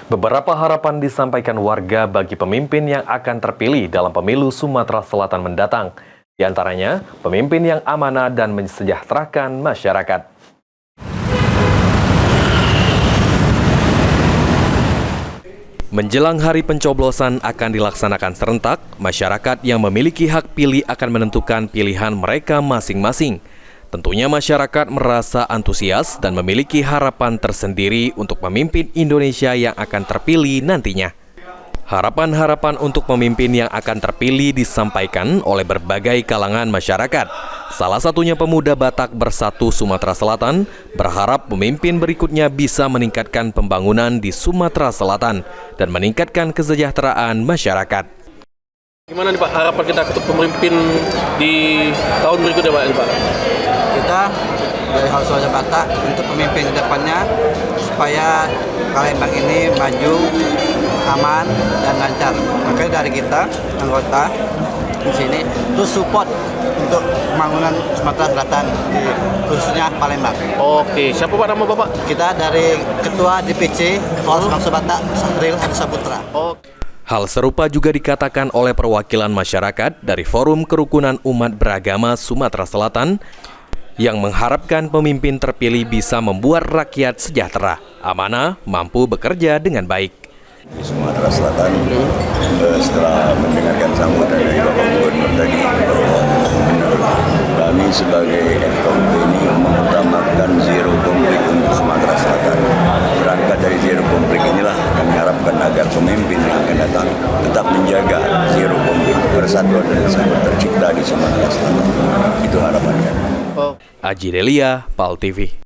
Beberapa harapan disampaikan warga bagi pemimpin yang akan terpilih dalam pemilu Sumatera Selatan mendatang. Di antaranya, pemimpin yang amanah dan mensejahterakan masyarakat. Menjelang hari pencoblosan akan dilaksanakan serentak, masyarakat yang memiliki hak pilih akan menentukan pilihan mereka masing-masing. Tentunya masyarakat merasa antusias dan memiliki harapan tersendiri untuk memimpin Indonesia yang akan terpilih nantinya. Harapan-harapan untuk pemimpin yang akan terpilih disampaikan oleh berbagai kalangan masyarakat. Salah satunya pemuda Batak Bersatu Sumatera Selatan berharap pemimpin berikutnya bisa meningkatkan pembangunan di Sumatera Selatan dan meningkatkan kesejahteraan masyarakat. Gimana nih Pak harapan kita untuk pemimpin di tahun berikutnya Pak? Kita dari Hal Suara Batak untuk pemimpin ke depannya supaya Palembang ini maju, aman dan lancar. Makanya dari kita anggota di sini terus support untuk pembangunan Sumatera Selatan, khususnya Palembang. Oke, siapa Pak nama Bapak? Kita dari Ketua DPC Hal Suara Batak Sahril Hadi Saputra. Hal serupa juga dikatakan oleh perwakilan masyarakat dari Forum Kerukunan Umat Beragama Sumatera Selatan yang mengharapkan pemimpin terpilih bisa membuat rakyat sejahtera, amanah, mampu bekerja dengan baik. Di Sumatera Selatan, setelah mendengarkan sambutan dari Bapak Gubernur tadi, menurut kami sebagai FKUP ini mengutamakan zero konflik untuk Sumatera Selatan. Berangkat dari zero konflik inilah kami harapkan agar pemimpin yang akan datang tetap menjaga zero konflik, persatuan dan kesatuan tercipta di Sumatera Selatan. Itu harapan kami. Aji Delia, PAL TV.